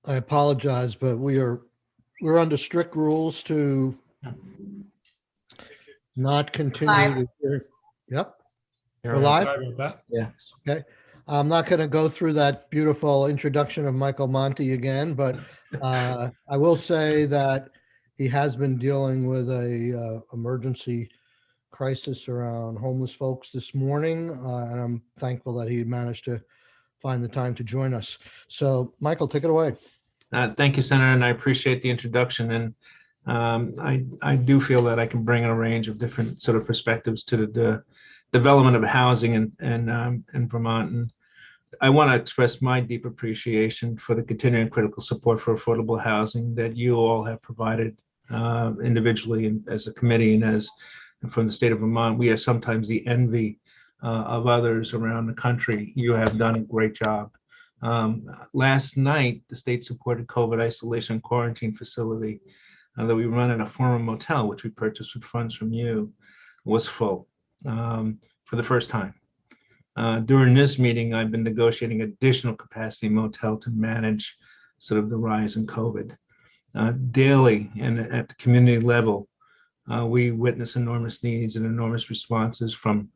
I apologize, but we're under strict rules to not continue Live. to hear. Yep, Here we're I am. live. Sorry about that. Yeah. Okay. I'm not going to go through that beautiful introduction of Michael Monti again, but I will say that he has been dealing with a emergency crisis around homeless folks this morning, and I'm thankful that he managed to find the time to join us. So, Michael, take it away. Thank you, Senator, and I appreciate the introduction. And I do feel that I can bring in a range of different sort of perspectives to the development of housing in Vermont. And I want to express my deep appreciation for the continuing critical support for affordable housing that you all have provided individually and as a committee and from the state of Vermont. We are sometimes the envy of others around the country. You have done a great job. Last night, the state-supported COVID isolation and quarantine facility that we run at a former motel, which we purchased with funds from you, was full for the first time. During this meeting, I've been negotiating additional capacity motel to manage sort of the rise in COVID. Daily and at the community level, we witness enormous needs and enormous responses from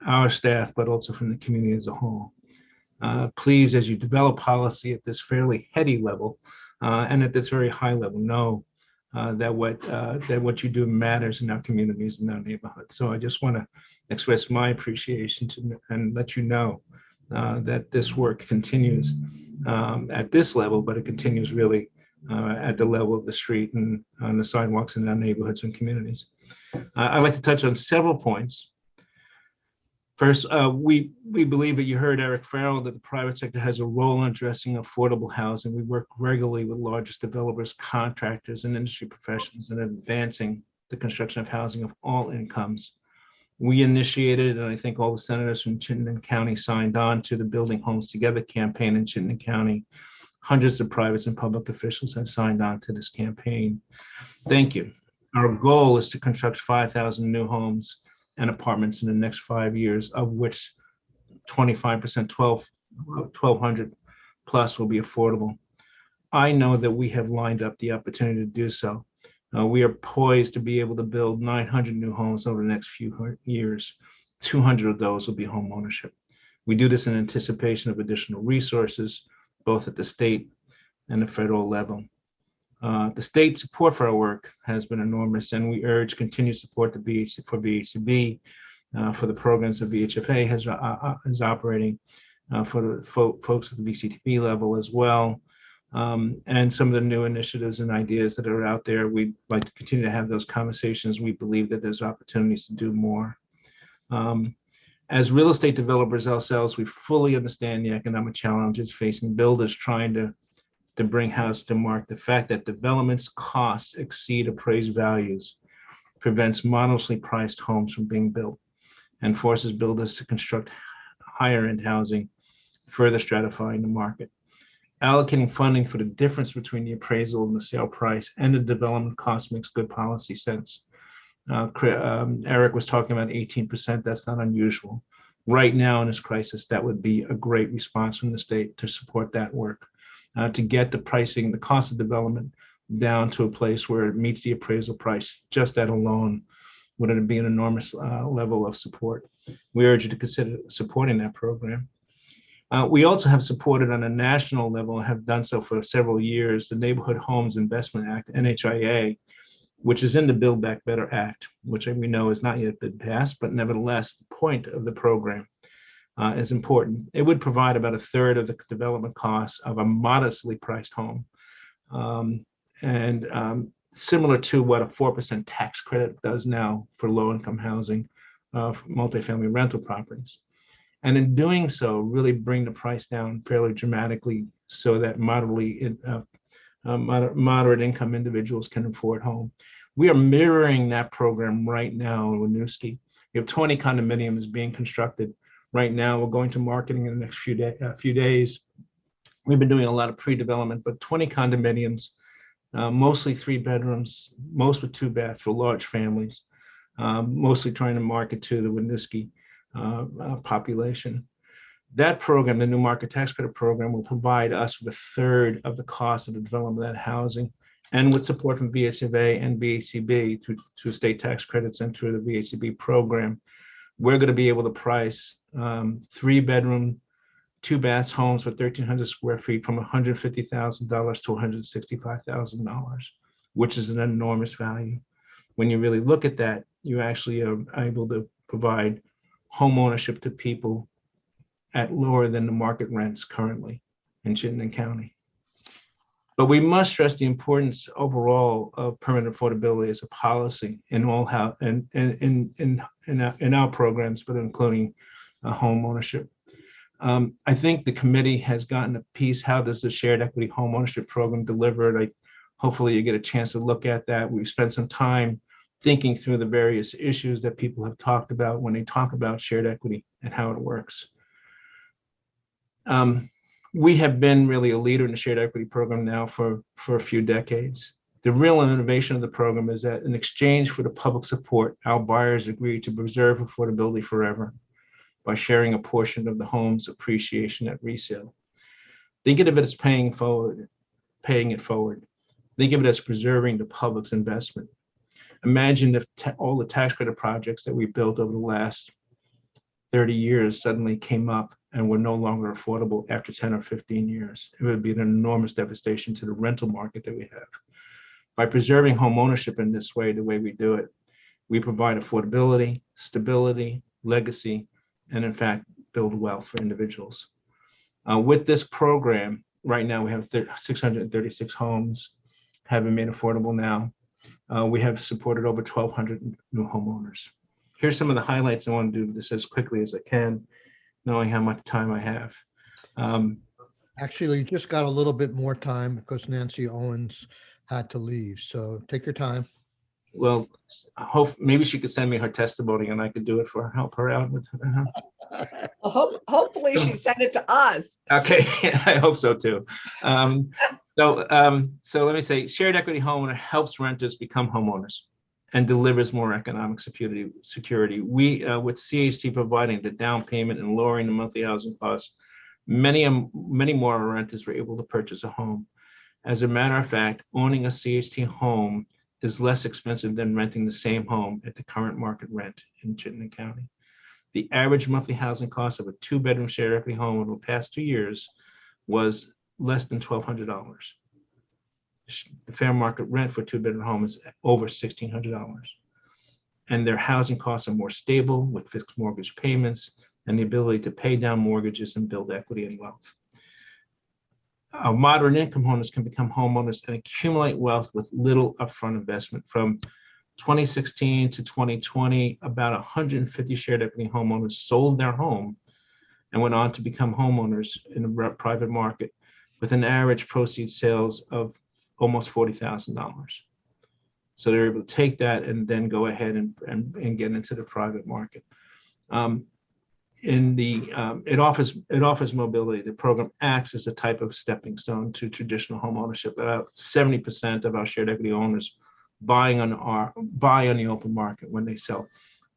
our staff, but also from the community as a whole. Please, as you develop policy at this fairly heady level and at this very high level, know that what you do matters in our communities and our neighborhoods. So I just want to express my appreciation and let you know that this work continues at this level, but it continues really at the level of the street and on the sidewalks in our neighborhoods and communities. I'd like to touch on several points. First, we believe that you heard Eric Farrell that the private sector has a role in addressing affordable housing. We work regularly with largest developers, contractors, and industry professionals in advancing the construction of housing of all incomes. We initiated, and I think all the senators from Chittenden County signed on to the Building Homes Together campaign in Chittenden County. Hundreds of privates and public officials have signed on to this campaign. Thank you. Our goal is to construct 5,000 new homes and apartments in the next 5 years, of which 25%, 1,200 plus will be affordable. I know that we have lined up the opportunity to do so. We are poised to be able to build 900 new homes over the next few years. 200 of those will be home ownership. We do this in anticipation of additional resources, both at the state and the federal level. The state support for our work has been enormous, and we urge continued support for VHCB, for the programs that VHFA is operating, for the folks at the VCTP level as well, and some of the new initiatives and ideas that are out there. We'd like to continue to have those conversations. We believe that there's opportunities to do more. As real estate developers ourselves, we fully understand the economic challenges facing builders trying to bring houses to market. The fact that development's costs exceed appraised values prevents modestly priced homes from being built and forces builders to construct higher end housing, further stratifying the market. Allocating funding for the difference between the appraisal and the sale price and the development cost makes good policy sense. Eric was talking about 18%. That's not unusual. Right now in this crisis, that would be a great response from the state to support that work. To get the pricing, the cost of development down to a place where it meets the appraisal price. Just that alone would be an enormous level of support. We urge you to consider supporting that program. We also have supported on a national level, have done so for several years, the Neighborhood Homes Investment Act, NHIA, which is in the Build Back Better Act, which we know has not yet been passed, but nevertheless, the point of the program is important. It would provide about a third of the development costs of a modestly priced home, and similar to what a 4% tax credit does now for low-income housing, for multifamily rental properties. And in doing so, really bring the price down fairly dramatically so that moderate income individuals can afford home. We are mirroring that program right now in Winooski. We have 20 condominiums being constructed. Right now, we're going to marketing in the next few days. We've been doing a lot of pre-development, but 20 condominiums, mostly 3 bedrooms, most with 2 baths for large families, mostly trying to market to the Winooski population. That program, the New Market Tax Credit Program, will provide us with a third of the cost of the development of that housing, and with support from VHFA and VHCB through state tax credits and through the VHCB program, we're going to be able to price 3-bedroom, 2-bath homes with 1,300 square feet from $150,000 to $165,000, which is an enormous value. When you really look at that, you actually are able to provide home ownership to people at lower than the market rents currently in Chittenden County. But we must stress the importance overall of permanent affordability as a policy in all in our programs, but including home ownership. I think the committee has gotten a piece. How does the shared equity home ownership program deliver it? Hopefully you get a chance to look at that. We've spent some time thinking through the various issues that people have talked about when they talk about shared equity and how it works. We have been really a leader in the shared equity program now for a few decades. The real innovation of the program is that in exchange for the public support, our buyers agree to preserve affordability forever by sharing a portion of the home's appreciation at resale. Think of it as paying it forward. Think of it as preserving the public's investment. Imagine if all the tax credit projects that we built over the last 30 years suddenly came up and were no longer affordable after 10 or 15 years. It would be an enormous devastation to the rental market that we have. By preserving home ownership in this way, the way we do it, we provide affordability, stability, legacy, and in fact, build wealth for individuals. With this program, right now we have 636 homes have been made affordable now. We have supported over 1,200 new homeowners. Here's some of the highlights. I want to do this as quickly as I can, knowing how much time I have. Actually, you just got a little bit more time because Nancy Owens had to leave. So take your time. Well, I hope maybe she could send me her testimony and I could do it for her, help her out with her. Well, hopefully she sent it to us. Okay, I hope so too. So let me say, shared equity homeowner helps renters become homeowners and delivers more economic security. We, with CHT providing the down payment and lowering the monthly housing costs, many more renters were able to purchase a home. As a matter of fact, owning a CHT home is less expensive than renting the same home at the current market rent in Chittenden County. The average monthly housing cost of a 2-bedroom shared equity home over the past 2 years was less than $1,200. The fair market rent for a 2-bedroom home is over $1,600. And their housing costs are more stable with fixed mortgage payments and the ability to pay down mortgages and build equity and wealth. Our moderate income owners can become homeowners and accumulate wealth with little upfront investment. From 2016 to 2020, about 150 shared equity homeowners sold their home and went on to become homeowners in the private market with an average proceeds sales of almost $40,000. So they're able to take that and then go ahead and get into the private market. It offers mobility. The program acts as a type of stepping stone to traditional home ownership. About 70% of our shared equity owners buy on the open market when they sell.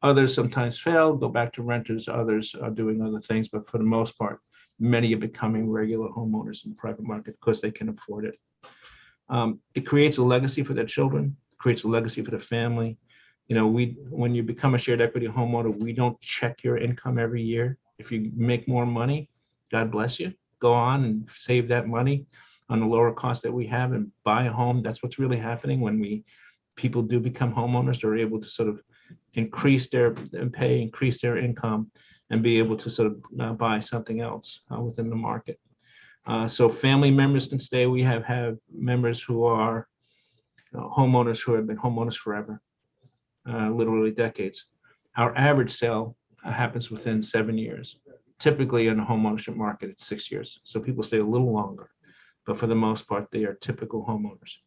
Others sometimes fail, go back to renters. Others are doing other things, but for the most part, many are becoming regular homeowners in the private market because they can afford it. It creates a legacy for their children, creates a legacy for the family. You know, when you become a shared equity homeowner, we don't check your income every year. If you make more money, God bless you. Go on and save that money on the lower cost that we have and buy a home. That's what's really happening when people do become homeowners. They're able to sort of increase their income and be able to sort of buy something else within the market. So family members can stay. We have members who are homeowners who have been homeowners forever. Literally decades. Our average sale happens within 7 years. Typically in the home ownership market, it's 6 years. So people stay a little longer, but for the most part, they are typical homeowners.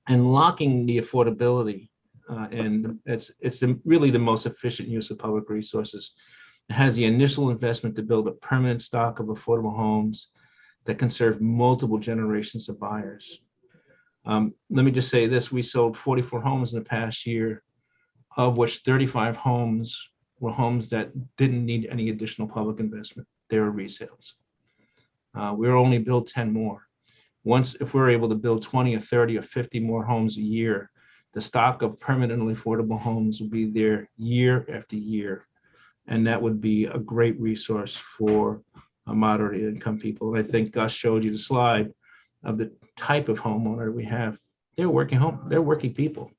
And locking the affordability, and it's really the most efficient use of public resources. It has the initial investment to build a permanent stock of affordable homes that can serve multiple generations of buyers. Let me just say this, we sold 44 homes in the past year, of which 35 homes were homes that didn't need any additional public investment. They were resales. We were only build 10 more. If we're able to build 20 or 30 or 50 more homes a year, the stock of permanently affordable homes will be there year after year. And that would be a great resource for moderate income people. And I think Gus showed you the slide of the type of homeowner we have. They're working people.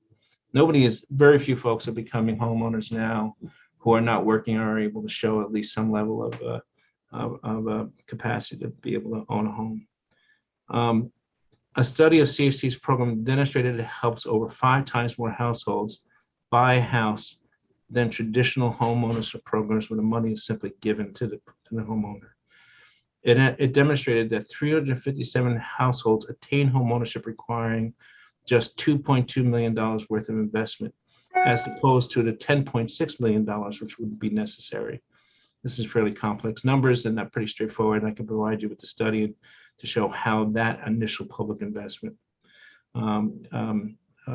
Very few folks are becoming homeowners now who are not working or are able to show at least some level of capacity to be able to own a home. A study of CHC's program demonstrated it helps over 5 times more households buy a house than traditional homeownership programs where the money is simply given to the homeowner. It demonstrated that 357 households attain homeownership requiring just $2.2 million worth of investment, as opposed to the $10.6 million which would be necessary. This is fairly complex numbers and not pretty straightforward. I can provide you with the study to show how that initial public investment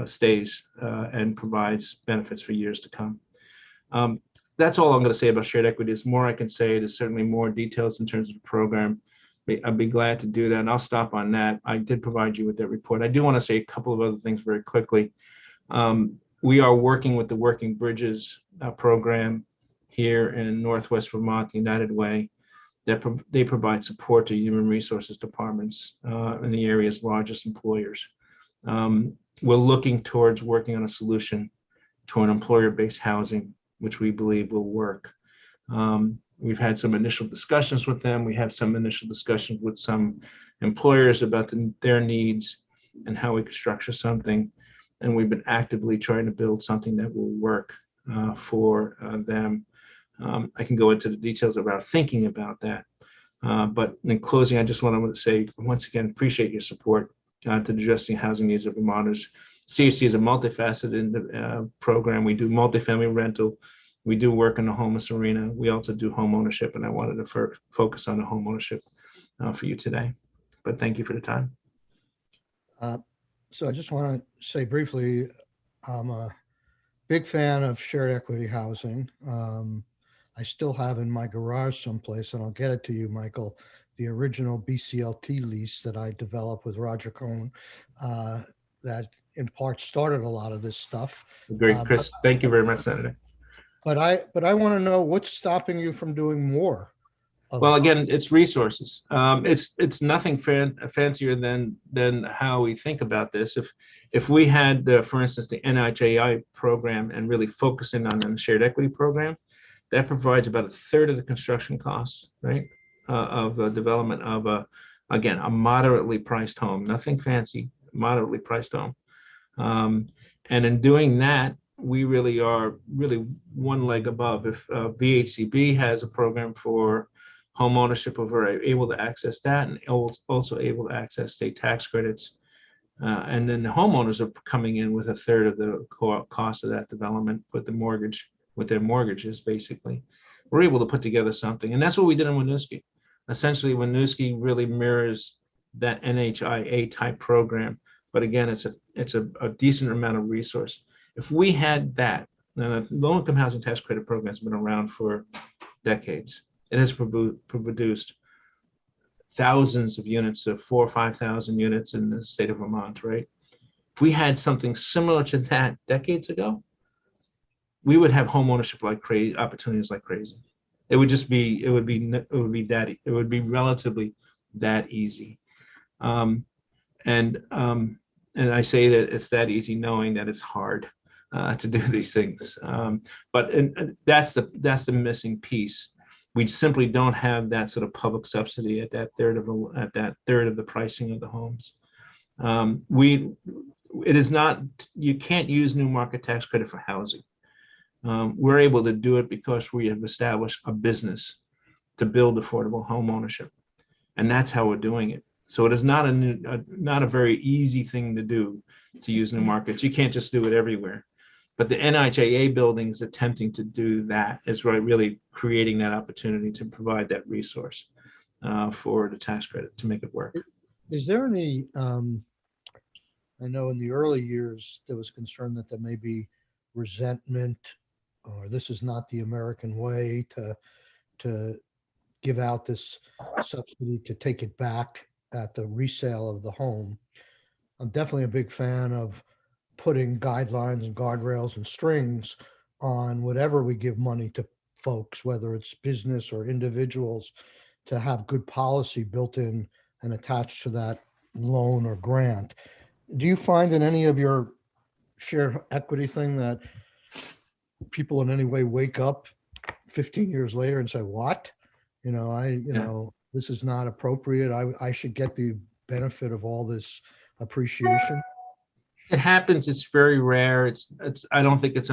stays and provides benefits for years to come. That's all I'm going to say about shared equity. There's more I can say. There's certainly more details in terms of the program. I'd be glad to do that, and I'll stop on that. I did provide you with that report. I do want to say a couple of other things very quickly. We are working with the Working Bridges program here in Northwest Vermont, United Way. They provide support to human resources departments in the area's largest employers. We're looking towards working on a solution to an employer-based housing, which we believe will work. We've had some initial discussions with them. We have some initial discussions with some employers about their needs and how we could structure something. And we've been actively trying to build something that will work for them. I can go into the details about thinking about that. But in closing, I just want to say, once again, appreciate your support to addressing housing needs of Vermonters. CHC is a multifaceted program. We do multifamily rental. We do work in the homeless arena. We also do home ownership, and I wanted to focus on the home ownership for you today. But thank you for the time. So I just want to say briefly, I'm a big fan of shared equity housing. I still have in my garage someplace, and I'll get it to you, Michael, the original BCLT lease that I developed with Roger Cohn that in part started a lot of this stuff. Great, Chris. Thank you very much, Senator. But I want to know what's stopping you from doing more. Well, again, it's resources. It's nothing fancier than how we think about this. If we had, for instance, the NHAI program and really focusing on the shared equity program, that provides about 1/3 of the construction costs, right, of the development of a moderately priced home. Nothing fancy, moderately priced home. And in doing that, we really are one leg above. If VHCB has a program for home ownership, if we're able to access that and also able to access state tax credits, and then the homeowners are coming in with 1/3 of the cost of that development with their mortgages, basically. We're able to put together something, and that's what we did in Winooski. Essentially, Winooski really mirrors that NHIA type program, but again, it's a decent amount of resource. If we had that, the low-income housing tax credit program has been around for decades. It has produced thousands of units, of 4,000 or 5,000 units in the state of Vermont, right? If we had something similar to that decades ago, we would have home ownership like crazy, opportunities like crazy. It would be relatively that easy. And I say that it's that easy, knowing that it's hard to do these things. But that's the missing piece. We simply don't have that sort of public subsidy at that third of the pricing of the homes. It is not, you can't use new market tax credit for housing. We're able to do it because we have established a business to build affordable home ownership, and that's how we're doing it. So it is not a very easy thing to do, to use new markets. You can't just do it everywhere. But the NHAA building is attempting to do that, is really creating that opportunity to provide that resource for the tax credit to make it work. Is there any, I know in the early years, there was concern that there may be resentment or this is not the American way to give out this subsidy, to take it back at the resale of the home. I'm definitely a big fan of putting guidelines and guardrails and strings on whatever we give money to folks, whether it's business or individuals, to have good policy built in and attached to that loan or grant. Do you find in any of your share equity thing that people in any way wake up 15 years later and say, what? This is not appropriate. I should get the benefit of all this appreciation. It happens. It's very rare. I don't think it's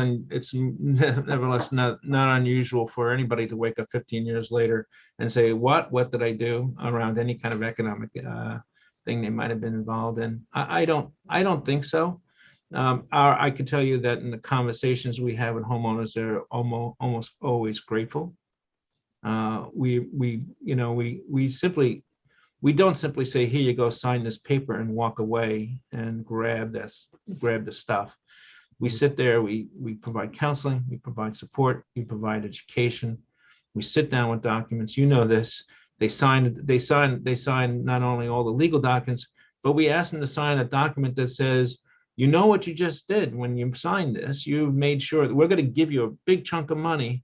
nevertheless not unusual for anybody to wake up 15 years later and say, what did I do around any kind of economic thing they might have been involved in? I don't think so. I can tell you that in the conversations we have with homeowners, they're almost always grateful. We don't simply say, here you go, sign this paper and walk away and grab the stuff. We sit there, we provide counseling, we provide support, we provide education. We sit down with documents. You know this. They sign not only all the legal documents, but we ask them to sign a document that says, you know what you just did when you signed this. You've made sure that we're going to give you a big chunk of money.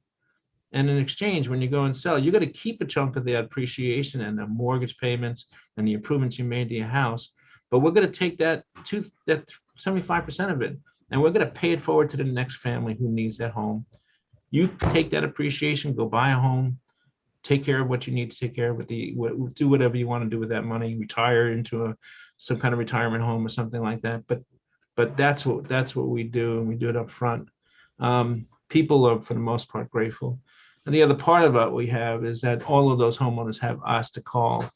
And in exchange, when you go and sell, you're going to keep a chunk of the appreciation and the mortgage payments and the improvements you made to your house. But we're going to take that 75% of it, and we're going to pay it forward to the next family who needs that home. You take that appreciation, go buy a home, take care of what you need to take care of do whatever you want to do with that money, retire into some kind of retirement home or something like that. But that's what we do, and we do it up front. People are, for the most part, grateful. And the other part of what we have is that all of those homeowners have us to call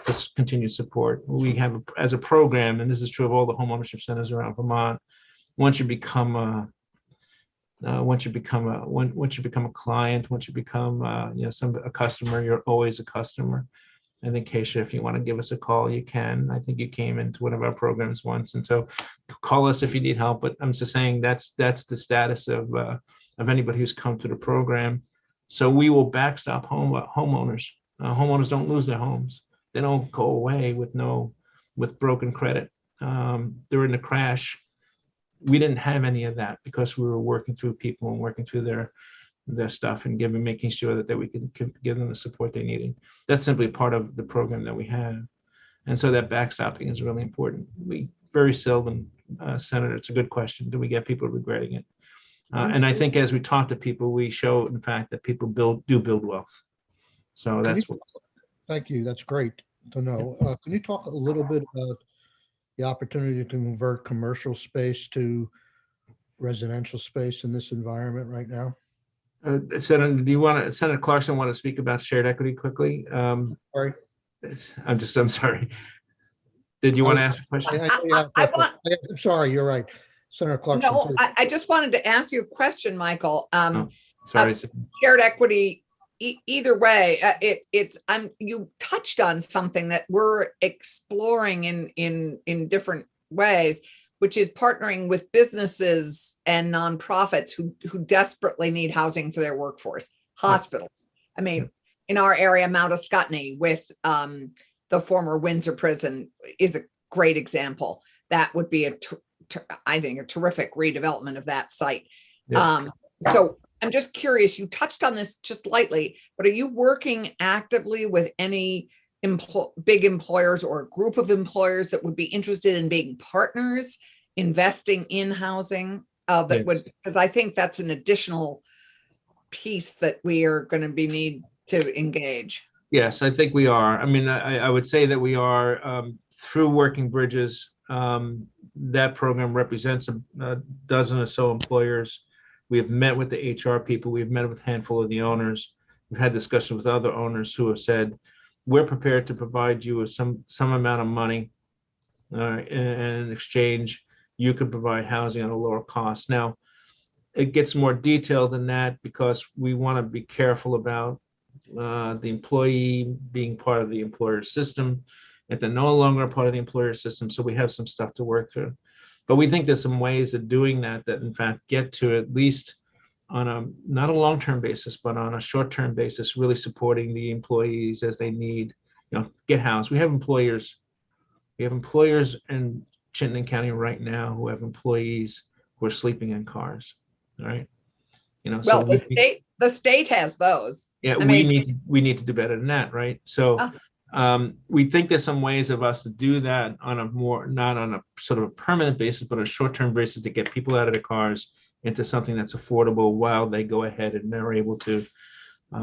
for continued support. We have, as a program, and this is true of all the homeownership centers around Vermont, once you become a client, once you become a customer, you're always a customer. And in case if you want to give us a call, you can. I think you came into one of our programs once, and so call us if you need help. But I'm just saying that's the status of anybody who's come to the program. So we will backstop homeowners. Homeowners don't lose their homes. They don't go away with broken credit. During the crash, we didn't have any of that because we were working through people and working through their stuff and making sure that we could give them the support they needed. That's simply part of the program that we have. And so that backstopping is really important. We very seldom, Senator, it's a good question. Do we get people regretting it? And I think as we talk to people, we show, in fact, that people do build wealth. So that's what. Thank you. That's great to know. Can you talk a little bit about the opportunity to convert commercial space to residential space in this environment right now? Senator Clarkson want to speak about shared equity quickly? Sorry. I'm sorry. Did you want to ask a question? I'm sorry, you're right. Senator Clarkson. No, I just wanted to ask you a question, Michael. Sorry. Shared equity, either way, you touched on something that we're exploring in different ways, which is partnering with businesses and nonprofits who desperately need housing for their workforce. Hospitals. I mean, in our area, Mount Ascutney with the former Windsor prison is a great example. That would be I think a terrific redevelopment of that site. Yeah. So I'm just curious, you touched on this just lightly, but are you working actively with any big employers or a group of employers that would be interested in being partners, investing in housing? Because I think that's an additional piece that we are going to need to engage. Yes, I think we are. I mean, I would say that we are through Working Bridges. That program represents a dozen or so employers. We have met with the HR people. We've met with a handful of the owners. We've had discussions with other owners who have said, we're prepared to provide you with some amount of money in exchange. You could provide housing at a lower cost. Now, it gets more detailed than that because we want to be careful about the employee being part of the employer system. If they're no longer a part of the employer system, so we have some stuff to work through. But we think there's some ways of doing that in fact get to at least not a long-term basis, but on a short-term basis, really supporting the employees as they need, get housed. We have employers in Chittenden County right now who have employees who are sleeping in cars. All right. So Well, the state has those. yeah, I we mean, need to do better than that, right? So we think there's some ways of us to do that on a not on a sort of a permanent basis, but a short-term basis to get people out of their cars into something that's affordable while they go ahead and they're able to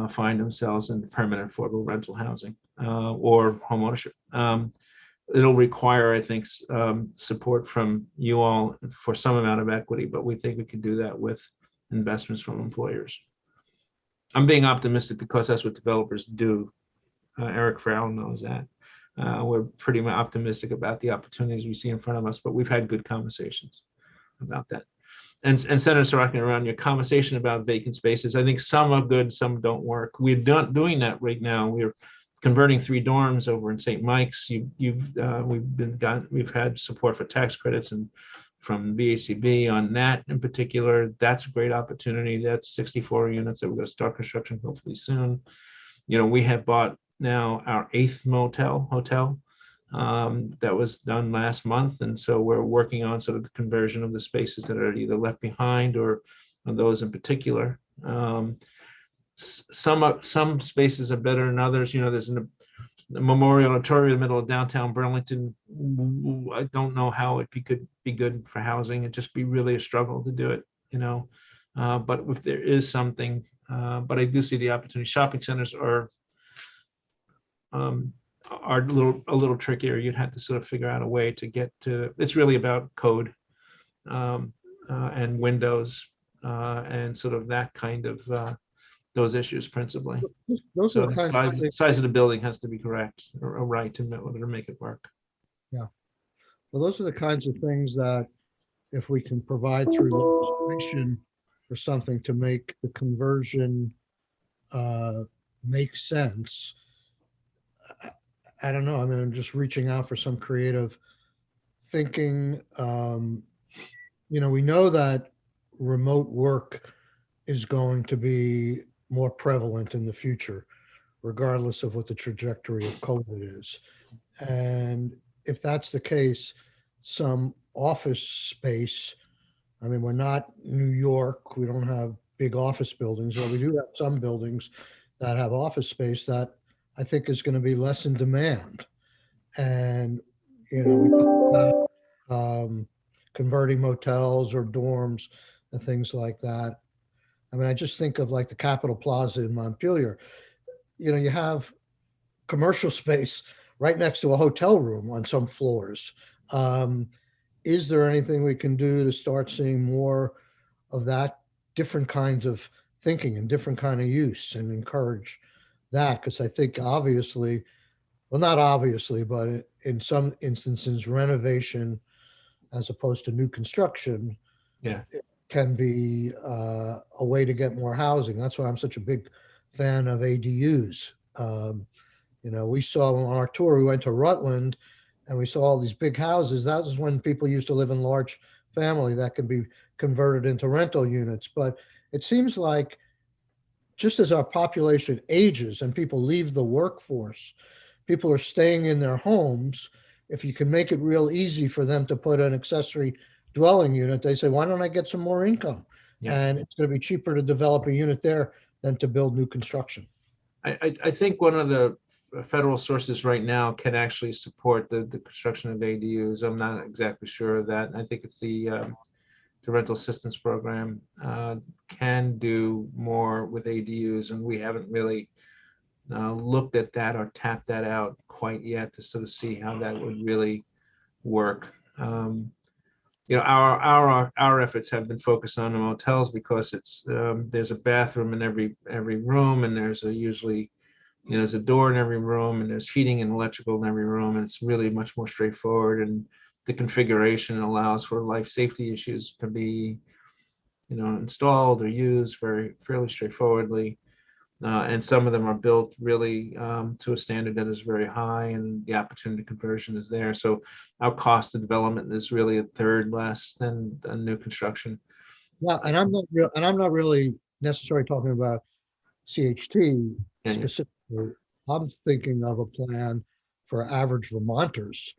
find themselves in permanent affordable rental housing or homeownership. It'll require, I think, support from you all for some amount of equity, but we think we can do that with investments from employers. I'm being optimistic because that's what developers do. Eric Farrell knows that. We're pretty optimistic about the opportunities we see in front of us, but we've had good conversations about that. And Senator Sorokin, around your conversation about vacant spaces, I think some are good, some don't work. We're doing that right now. We're converting 3 dorms over in St. Mike's. We've had support for tax credits and from VACB on that in particular. That's a great opportunity. That's 64 units that we're going to start construction hopefully soon. We have bought now our 8th hotel that was done last month, and so we're working on sort of the conversion of the spaces that are either left behind or those in particular. Some spaces are better than others. There's a Memorial Auditorium in the middle of downtown Burlington. I don't know how it could be good for housing. It'd just be really a struggle to do it, but if there is something, but I do see the opportunity. Shopping centers are a little trickier. You'd have to sort of figure out a way to get to. It's really about code and windows and sort of that kind of those issues principally. Those So are the the kinds of things, size of the building has to be correct or right in order to make it work. well, those are the kinds of things that if we can provide through legislation or something to make the conversion make sense. I don't know. I mean, I'm just reaching out for some creative thinking. We know that remote work is going to be more prevalent in the future, regardless of what the trajectory of COVID is. And if that's the case, some office space, I mean, we're not New York, we don't have big office buildings, but we do have some buildings that have office space that I think is going to be less in demand. And, we talk about converting motels or dorms and things like that. I mean, I just think of like the Capitol Plaza in Montpelier. You have commercial space right next to a hotel room on some floors. Is there anything we can do to start seeing more of that, different kinds of thinking and different kind of use, and encourage that? Because I think obviously, well, not obviously, but in some instances, renovation as opposed to new construction can be a way to get more housing. That's why I'm such a big fan of ADUs. We saw on our tour, we went to Rutland and we saw all these big houses. That was when people used to live in large family that could be converted into rental units. But it seems like just as our population ages and people leave the workforce, people are staying in their homes. If you can make it real easy for them to put an accessory dwelling unit, they say, why don't I get some more income? Yeah. And it's going to be cheaper to develop a unit there than to build new construction. I think one of the federal sources right now can actually support the construction of ADUs. I'm not exactly sure of that. I think it's the rental assistance program can do more with ADUs, and we haven't really looked at that or tapped that out quite yet to sort of see how that would really work. Our efforts have been focused on the motels because it's there's a bathroom in every room, and there's usually there's a door in every room, and there's heating and electrical in every room, and it's really much more straightforward. And the configuration allows for life safety issues to be installed or used fairly straightforwardly. And some of them are built really to a standard that is very high, and the opportunity conversion is there. So our cost of development is really a third less than a new construction. Yeah, and I'm not really necessarily talking about CHT Yeah, yeah. specifically. I'm thinking of a plan for average Vermonters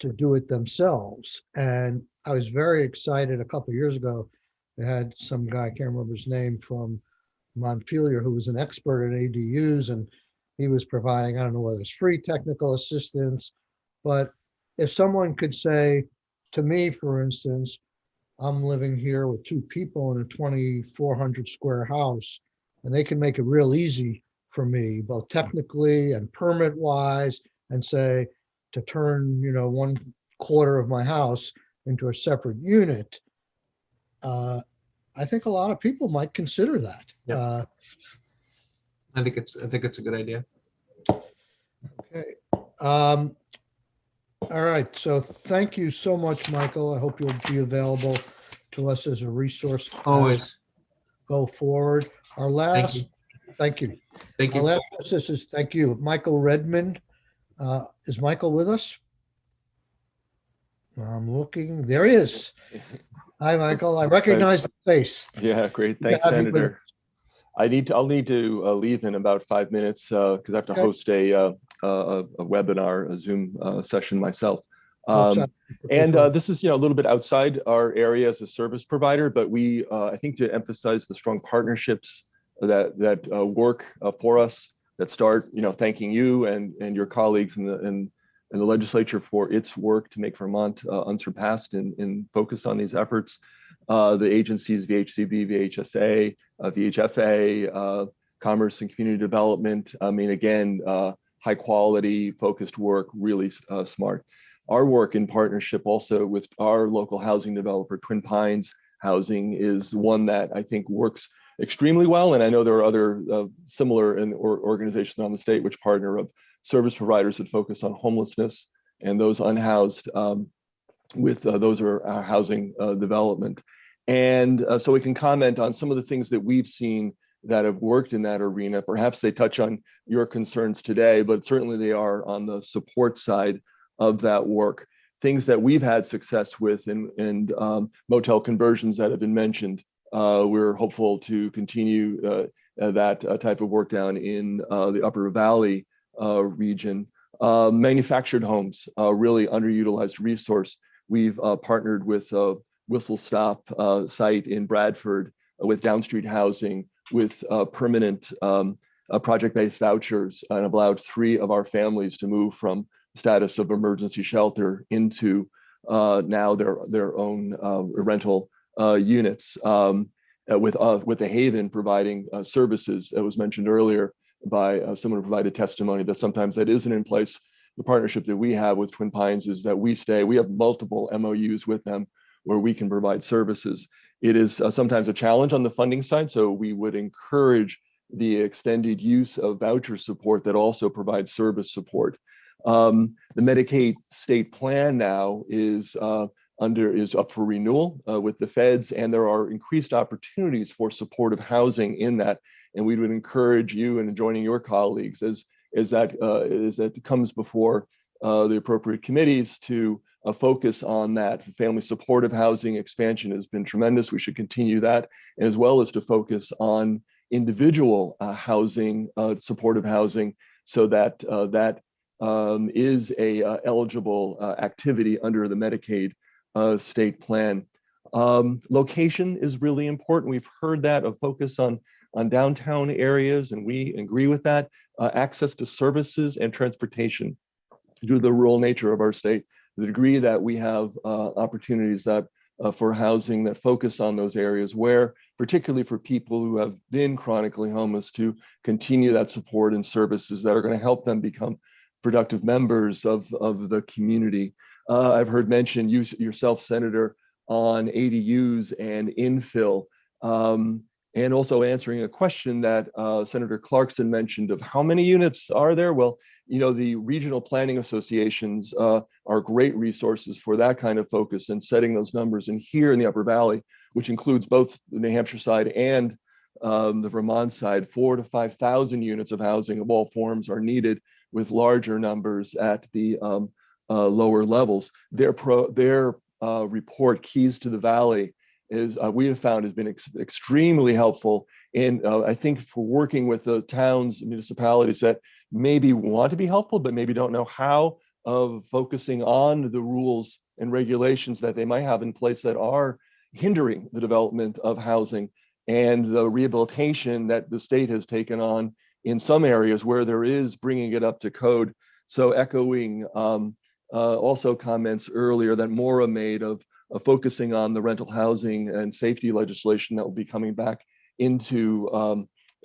to do it themselves. And I was very excited a couple of years ago. They had some guy, I can't remember his name, from Montpelier, who was an expert in ADUs, and he was providing, I don't know whether it's free technical assistance, but if someone could say to me, for instance, I'm living here with two people in a 2,400 square house, and they can make it real easy for me, both technically and permit wise, and say to turn, 1/4 of my house into a separate unit. I think a lot of people might consider that. Yeah. I think it's a good idea. Okay. All right. So thank you so much, Michael. I hope you'll be available to us as a resource as Always. go forward. Our Thank you. last, thank you. Thank Our you. last witness is, thank you, Michael Redmond. Is Michael with us? I'm looking, there he is. Hi, Michael. I recognize the face. Yeah, great. You Thanks, can have me with- Senator. I'll need to leave in about 5 minutes because I have to Okay. host a webinar, a Zoom session myself. Outside. This is, a little bit outside our area as a service provider, but we, I think, to emphasize the strong partnerships that work for us, that start, thanking you and your colleagues in the legislature for its work to make Vermont unsurpassed and focus on these efforts. The agencies, VHCB, VHSA, VHFA, Commerce and Community Development. I mean, again, high quality, focused work, really smart. Our work in partnership also with our local housing developer, Twin Pines Housing, is one that I think works extremely well. And I know there are other similar organizations on the state which partner of service providers that focus on homelessness and those unhoused with those are housing development. And so we can comment on some of the things that we've seen that have worked in that arena. Perhaps they touch on your concerns today, but certainly they are on the support side of that work. Things that we've had success with and motel conversions that have been mentioned. We're hopeful to continue that type of work down in the Upper Valley region. Manufactured homes, really underutilized resource. We've partnered with Whistle Stop site in Bradford with Downstreet Housing, with permanent project-based vouchers, and allowed 3 of our families to move from status of emergency shelter into now their own rental units, with the Haven providing services that was mentioned earlier by someone who provided testimony that sometimes that isn't in place. The partnership that we have with Twin Pines is that we have multiple MOUs with them where we can provide services. It is sometimes a challenge on the funding side, so we would encourage the extended use of voucher support that also provides service support. The Medicaid state plan now is up for renewal with the feds, and there are increased opportunities for supportive housing in that. And we would encourage you and joining your colleagues as that comes before the appropriate committees to focus on that. Family supportive housing expansion has been tremendous. We should continue that, as well as to focus on individual housing, supportive housing, so that that is a eligible activity under the Medicaid state plan. Location is really important. We've heard that, a focus on downtown areas, and we agree with that. Access to services and transportation due to the rural nature of our state, the degree that we have opportunities that for housing that focus on those areas where, particularly for people who have been chronically homeless, to continue that support and services that are going to help them become productive members of the community. I've heard mention yourself, Senator, on ADUs and infill, and also answering a question that Senator Clarkson mentioned of how many units are there? Well, the regional planning associations are great resources for that kind of focus and setting those numbers. And here in the Upper Valley, which includes both the New Hampshire side and the Vermont side, 4,000 to 5,000 units of housing of all forms are needed, with larger numbers at the lower levels. Their report, Keys to the Valley, is we have found has been extremely helpful in, I think, for working with the towns and municipalities that maybe want to be helpful, but maybe don't know how, of focusing on the rules and regulations that they might have in place that are hindering the development of housing, and the rehabilitation that the state has taken on in some areas where there is bringing it up to code. So echoing also comments earlier that Maura made of focusing on the rental housing and safety legislation that will be coming back into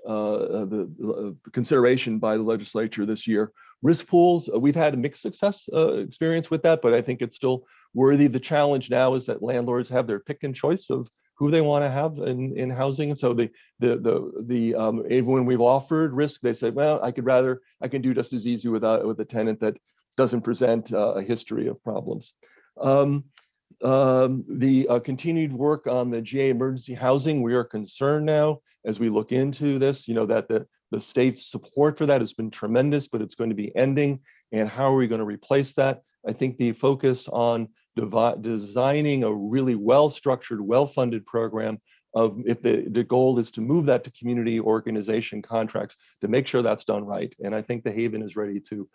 the consideration by the legislature this year. Risk pools, we've had a mixed success experience with that, but I think it's still worthy. The challenge now is that landlords have their pick and choice of who they want to have in housing. And so when we've offered risk, they said, well, I can do just as easy with a tenant that doesn't present a history of problems. The continued work on the GA emergency housing, we are concerned now as we look into this, that the state's support for that has been tremendous, but it's going to be ending. And how are we going to replace that? I think the focus on designing a really well-structured, well-funded program of, if the goal is to move that to community organization contracts, to make sure that's done right. And I think the Haven is ready to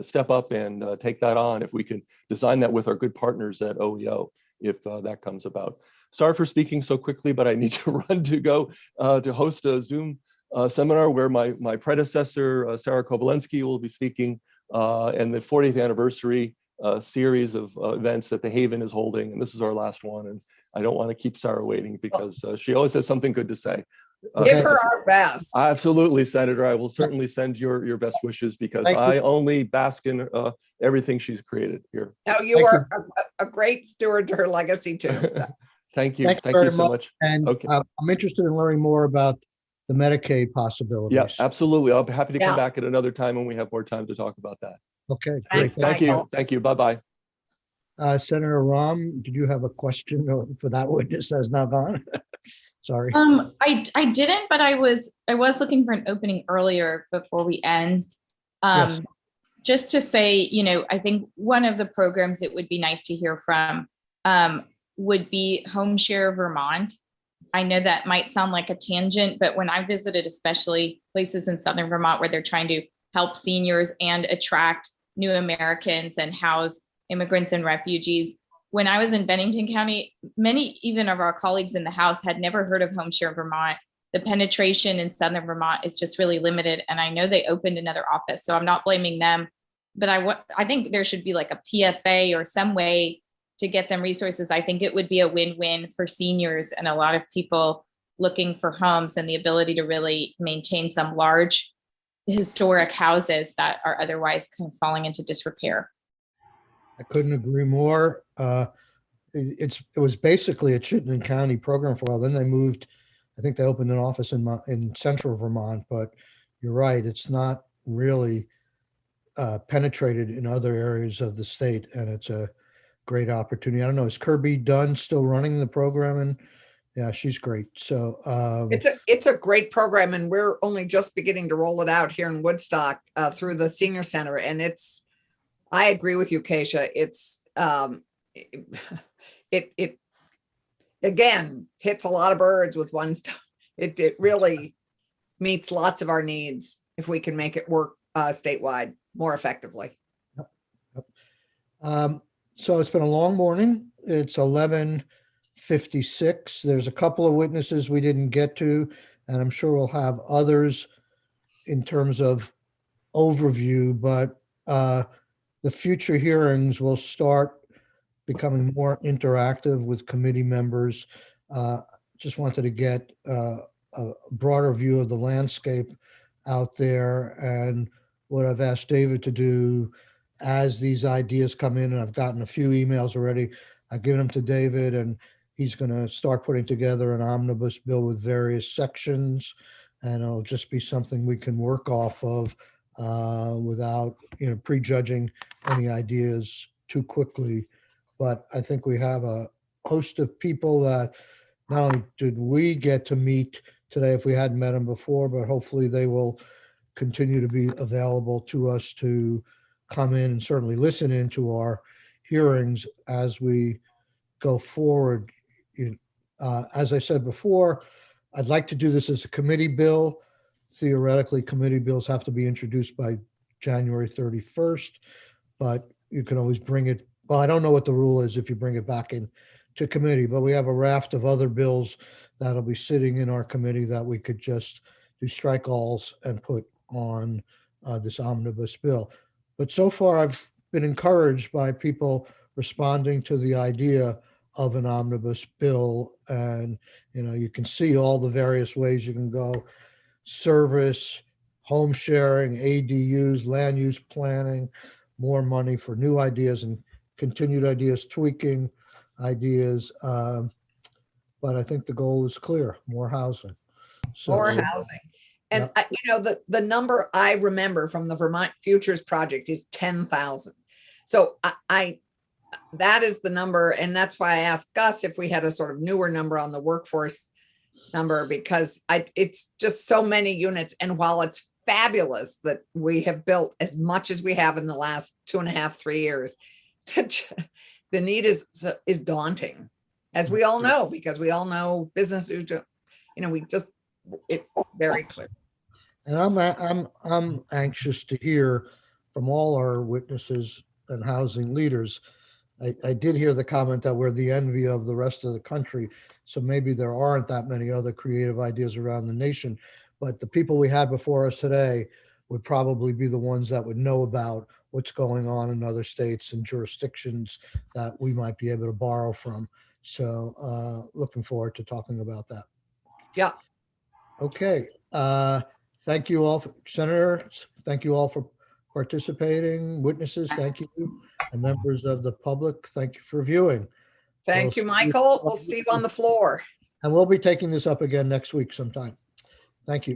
step up and take that on if we can design that with our good partners at OEO, if that comes about. Sorry for speaking so quickly, but I need to run to go to host a Zoom seminar where my predecessor, Sarah Kovalensky, will be speaking, and the 40th anniversary series of events that the Haven is holding. And this is our last one. And I don't want to keep Sarah waiting because she always has something good to say. Give her our best. Absolutely, Senator. I will certainly send your best wishes, because I only bask in everything she's created here. No, you are a great steward to her legacy too. So. Thank you. Thank Thank you so much. And okay. I'm interested in learning more about the Medicaid possibilities. Yeah, absolutely. I'll be happy to come back at another time when we have more time to talk about that. Okay, Thanks, great. Thank you. Thank you. Bye-bye. Senator Rahm, did you have a question for that witness that has now gone? Sorry. I didn't, but I was looking for an opening earlier before we end. Yes. Just to say, I think one of the programs it would be nice to hear from would be Home Share Vermont. I know that might sound like a tangent, but when I visited, especially places in Southern Vermont where they're trying to help seniors and attract new Americans and house immigrants and refugees, when I was in Bennington County, many even of our colleagues in the House had never heard of Home Share Vermont. The penetration in Southern Vermont is just really limited. And I know they opened another office, so I'm not blaming them. But I think there should be like a PSA or some way to get them resources. I think it would be a win-win for seniors and a lot of people looking for homes and the ability to really maintain some large historic houses that are otherwise kind of falling into disrepair. I couldn't agree more. It was basically a Chittenden County program for a while. Then they moved. I think they opened an office in central Vermont. But you're right; it's not really penetrated in other areas of the state, and it's a great opportunity. I don't know. Is Kirby Dunn still running the program? And yeah, she's great. So it's a great program, and we're only just beginning to roll it out here in Woodstock through the senior center, and it's. I agree with you, Keisha. It's it again hits a lot of birds with one stone. It really meets lots of our needs if we can make it work statewide more effectively. So it's been a long morning. It's 11:56. There's a couple of witnesses we didn't get to, and I'm sure we'll have others in terms of overview, but the future hearings will start becoming more interactive with committee members. Just wanted to get a broader view of the landscape out there, and what I've asked David to do as these ideas come in, and I've gotten a few emails already. I've given them to David, and he's going to start putting together an omnibus bill with various sections, and it'll just be something we can work off of without prejudging any ideas too quickly. But I think we have a host of people that not only did we get to meet today if we hadn't met them before, but hopefully they will continue to be available to us to come in and certainly listen into our hearings as we go forward. As I said before, I'd like to do this as a committee bill. Theoretically, committee bills have to be introduced by January 31st, but you can always bring it. Well, I don't know what the rule is if you bring it back in to committee, but we have a raft of other bills that'll be sitting in our committee that we could just do strike alls and put on this omnibus bill. But so far, I've been encouraged by people responding to the idea of an omnibus bill. And, you can see all the various ways you can go: service, home sharing, ADUs, land use planning, more money for new ideas and continued ideas, tweaking ideas. But I think the goal is clear: more housing. More housing. And the number I remember from the Vermont Futures Project is 10,000. So I that is the number. And that's why I asked Gus if we had a sort of newer number on the workforce number, because it's just so many units. And while it's fabulous that we have built as much as we have in the last 2.5, 3 years, the need is daunting, as we all know, because we all know businesses do, it's very clear. And I'm anxious to hear from all our witnesses and housing leaders. I did hear the comment that we're the envy of the rest of the country. So maybe there aren't that many other creative ideas around the nation, but the people we had before us today would probably be the ones that would know about what's going on in other states and jurisdictions that we might be able to borrow from. So looking forward to talking about that. Yeah. Okay. Thank you all, senators. Thank you all for participating. Witnesses, thank you. And members of the public, thank you for viewing. Thank you, Michael. We'll see you on the floor. And we'll be taking this up again next week sometime. Thank you.